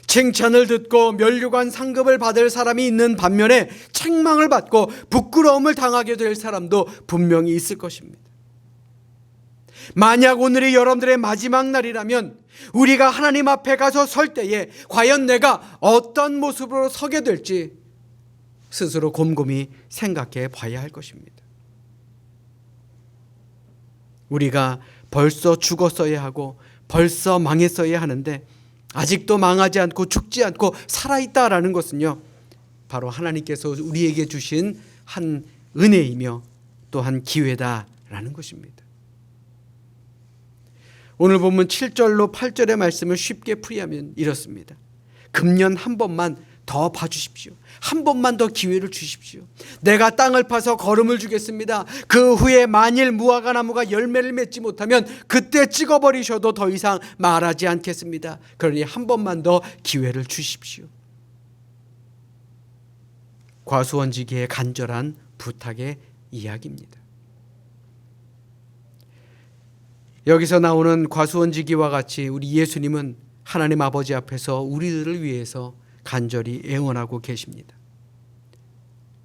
칭찬을 듣고 면류관 상급을 받을 사람이 있는 반면에 책망을 받고 부끄러움을 당하게 될 사람도 분명히 있을 것입니다. 만약 오늘이 여러분들의 마지막 날이라면 우리가 하나님 앞에 가서 설 때에 과연 내가 어떤 모습으로 서게 될지 스스로 곰곰이 생각해 봐야 할 것입니다. 우리가 벌써 죽었어야 하고 벌써 망했어야 하는데 아직도 망하지 않고 죽지 않고 살아있다라는 것은요, 바로 하나님께서 우리에게 주신 한 은혜이며 또한 기회다라는 것입니다. 오늘 본문 7절로 8절의 말씀을 쉽게 풀이하면 이렇습니다. 금년 한 번만 더 봐주십시오. 한 번만 더 기회를 주십시오. 내가 땅을 파서 거름을 주겠습니다. 그 후에 만일 무화과 나무가 열매를 맺지 못하면 그때 찍어버리셔도 더 이상 말하지 않겠습니다. 그러니 한 번만 더 기회를 주십시오. 과수원지기의 간절한 부탁의 이야기입니다. 여기서 나오는 과수원지기와 같이 우리 예수님은 하나님 아버지 앞에서 우리들을 위해서 간절히 애원하고 계십니다.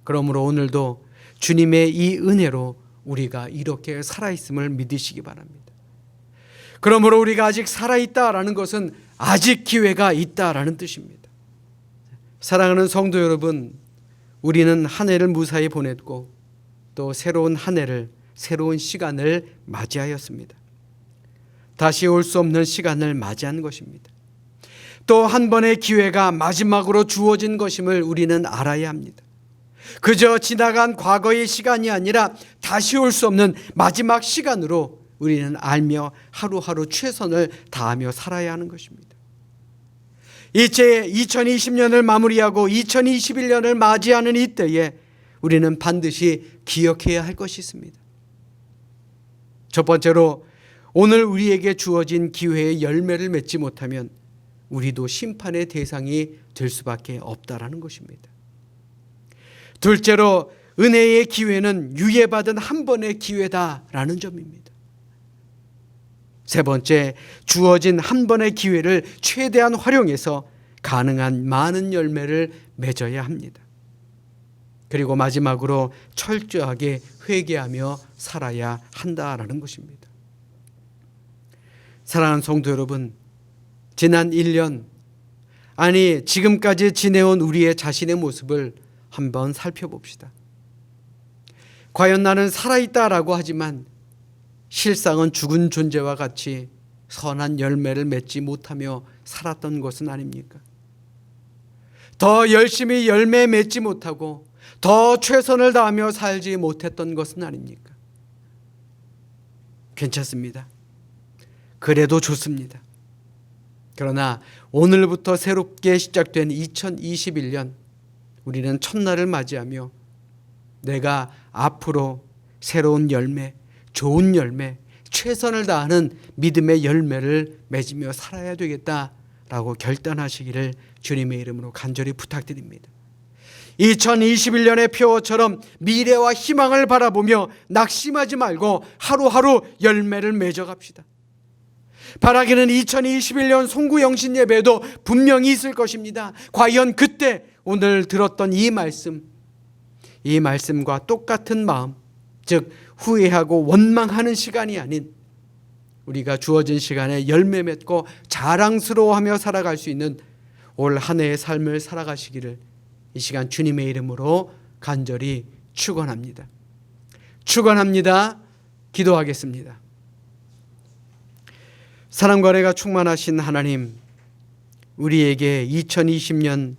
그러므로 오늘도 주님의 이 은혜로 우리가 이렇게 살아있음을 믿으시기 바랍니다. 그러므로 우리가 아직 살아있다라는 것은 아직 기회가 있다라는 뜻입니다. 사랑하는 성도 여러분, 우리는 한 해를 무사히 보냈고 또 새로운 한 해를, 새로운 시간을 맞이하였습니다. 다시 올 수 없는 시간을 맞이한 것입니다. 또 한 번의 기회가 마지막으로 주어진 것임을 우리는 알아야 합니다. 그저 지나간 과거의 시간이 아니라 다시 올 수 없는 마지막 시간으로 우리는 알며 하루하루 최선을 다하며 살아야 하는 것입니다. 이제 2020년을 마무리하고 2021년을 맞이하는 이때에 우리는 반드시 기억해야 할 것이 있습니다. 첫 번째로 오늘 우리에게 주어진 기회의 열매를 맺지 못하면 우리도 심판의 대상이 될 수밖에 없다라는 것입니다. 둘째로 은혜의 기회는 유예받은 한 번의 기회다라는 점입니다. 세 번째, 주어진 한 번의 기회를 최대한 활용해서 가능한 많은 열매를 맺어야 합니다. 그리고 마지막으로 철저하게 회개하며 살아야 한다라는 것입니다. 사랑하는 성도 여러분, 지난 1년, 아니 지금까지 지내온 우리의 자신의 모습을 한번 살펴봅시다. 과연 나는 살아있다라고 하지만 실상은 죽은 존재와 같이 선한 열매를 맺지 못하며 살았던 것은 아닙니까? 더 열심히 열매 맺지 못하고 더 최선을 다하며 살지 못했던 것은 아닙니까? 괜찮습니다. 그래도 좋습니다. 그러나 오늘부터 새롭게 시작된 2021년, 우리는 첫날을 맞이하며 내가 앞으로 새로운 열매, 좋은 열매, 최선을 다하는 믿음의 열매를 맺으며 살아야 되겠다 라고 결단하시기를 주님의 이름으로 간절히 부탁드립니다. 2021년의 표어처럼 미래와 희망을 바라보며 낙심하지 말고 하루하루 열매를 맺어갑시다. 바라기는 2021년 송구영신 예배도 분명히 있을 것입니다. 과연 그때 오늘 들었던 이 말씀과 똑같은 마음, 즉 후회하고 원망하는 시간이 아닌 우리가 주어진 시간에 열매 맺고 자랑스러워하며 살아갈 수 있는 올 한 해의 삶을 살아가시기를 이 시간 주님의 이름으로 간절히 축원합니다. 기도하겠습니다. 사랑과 은혜가 충만하신 하나님, 우리에게 2020년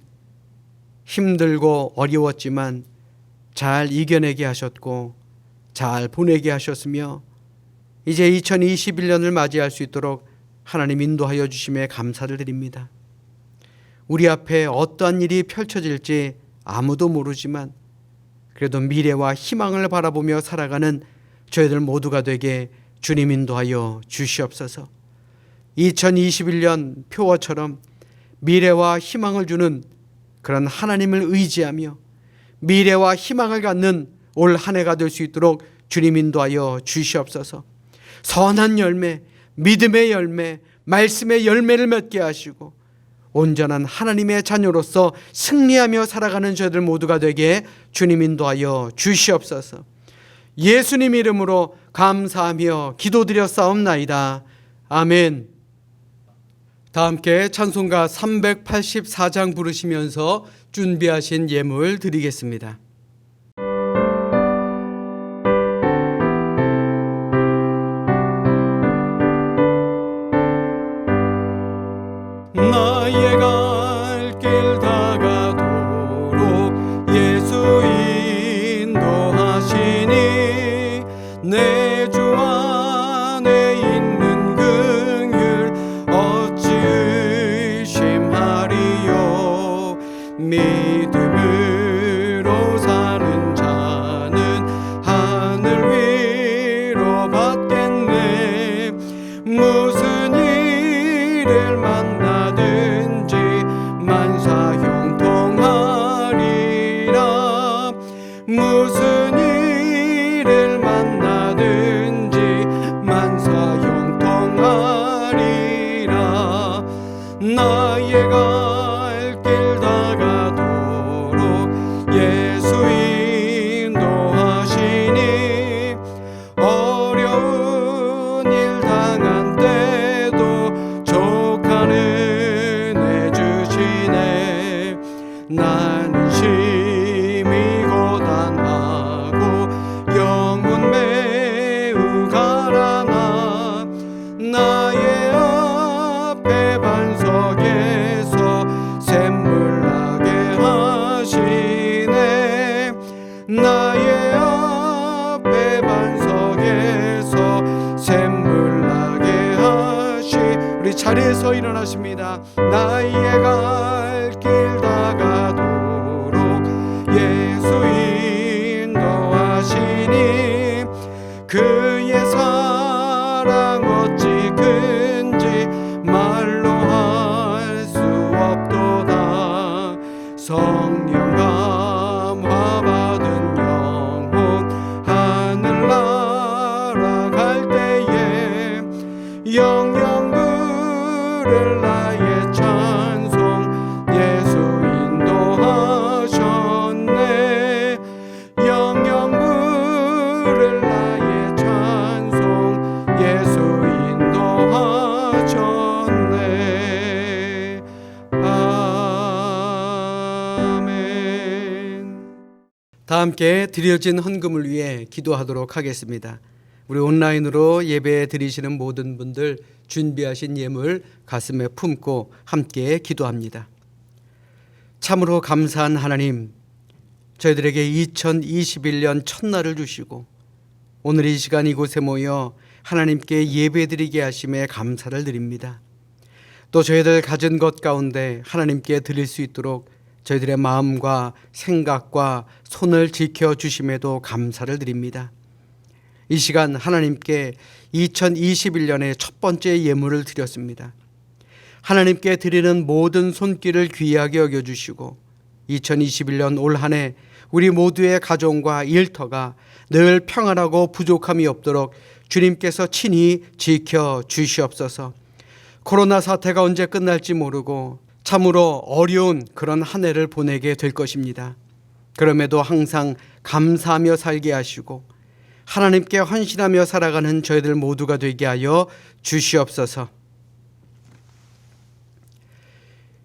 힘들고 어려웠지만 잘 이겨내게 하셨고 잘 보내게 하셨으며 이제 2021년을 맞이할 수 있도록 하나님 인도하여 주심에 감사를 드립니다. 우리 앞에 어떠한 일이 펼쳐질지 아무도 모르지만 그래도 미래와 희망을 바라보며 살아가는 저희들 모두가 되게 주님 인도하여 주시옵소서. 2021년 표어처럼 미래와 희망을 주는 그런 하나님을 의지하며 미래와 희망을 갖는 올 한 해가 될 수 있도록 주님 인도하여 주시옵소서. 선한 열매, 믿음의 열매, 말씀의 열매를 맺게 하시고 온전한 하나님의 자녀로서 승리하며 살아가는 저희들 모두가 되게 주님 인도하여 주시옵소서. 예수님 이름으로 감사하며 기도드렸사옵나이다. 아멘. 다 함께 찬송가 384장 부르시면서 준비하신 예물 드리겠습니다. 나의 갈 길 다가도록 예수 인도하시니 내 주 안에 있는 긍휼 어찌 의심하리요. 믿음으로 사는 자는 하늘 위로 받겠네. 무슨 일을 만나든지 만사형통하리라. 무슨 일을 만나든지 만사형통하리라. 나의 갈 길 다가도록 예수 인도하시니 어려운 일 당한 때도 족한 은혜 주시네. 나는 심히 고단하고 영혼 매우 가라나. 나의 앞에 반석에서 샘물 나게 하시네. 나의 앞에 반석에서 샘물 나게 하시. 우리 자리에서 일어나십니다. 나의 갈 길 다가도록 예수 인도하시니 그의 사랑 어찌 큰지 말로 할 수 없도다. 성령 감화 받은 영혼 하늘 날아갈 때에 영영 부를 나의 찬송 예수 인도하셨네. 영영 부를 나의 찬송 예수 인도하셨네. 아멘. 다 함께 드려진 헌금을 위해 기도하도록 하겠습니다. 우리 온라인으로 예배 드리시는 모든 분들 준비하신 예물 가슴에 품고 함께 기도합니다. 참으로 감사한 하나님, 저희들에게 2021년 첫날을 주시고 오늘 이 시간 이곳에 모여 하나님께 예배드리게 하심에 감사를 드립니다. 또 저희들 가진 것 가운데 하나님께 드릴 수 있도록 저희들의 마음과 생각과 손을 지켜주심에도 감사를 드립니다. 이 시간 하나님께 2021년의 첫 번째 예물을 드렸습니다. 하나님께 드리는 모든 손길을 귀하게 여겨주시고 2021년 올 한 해 우리 모두의 가정과 일터가 늘 평안하고 부족함이 없도록 주님께서 친히 지켜 주시옵소서. 코로나 사태가 언제 끝날지 모르고 참으로 어려운 그런 한 해를 보내게 될 것입니다. 그럼에도 항상 감사하며 살게 하시고 하나님께 헌신하며 살아가는 저희들 모두가 되게 하여 주시옵소서.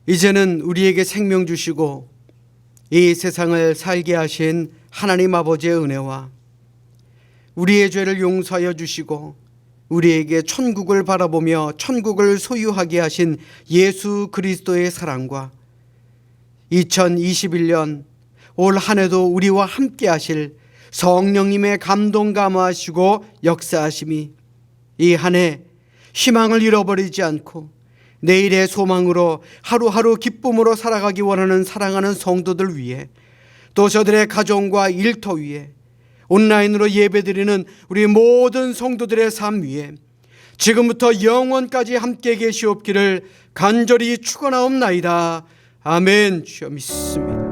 이제는 우리에게 생명 주시고 이 세상을 살게 하신 하나님 아버지의 은혜와 우리의 죄를 용서하여 주시고 우리에게 천국을 바라보며 천국을 소유하게 하신 예수 그리스도의 사랑과 2021년 올 한 해도 우리와 함께 하실 성령님의 감동 감화하시고 역사하심이 이 한 해 희망을 잃어버리지 않고 내일의 소망으로 하루하루 기쁨으로 살아가기 원하는 사랑하는 성도들 위해 또 저들의 가정과 일터 위에 온라인으로 예배드리는 우리 모든 성도들의 삶 위에 지금부터 영원까지 함께 계시옵기를 간절히 축원하옵나이다. 아멘. 주여 믿습니다.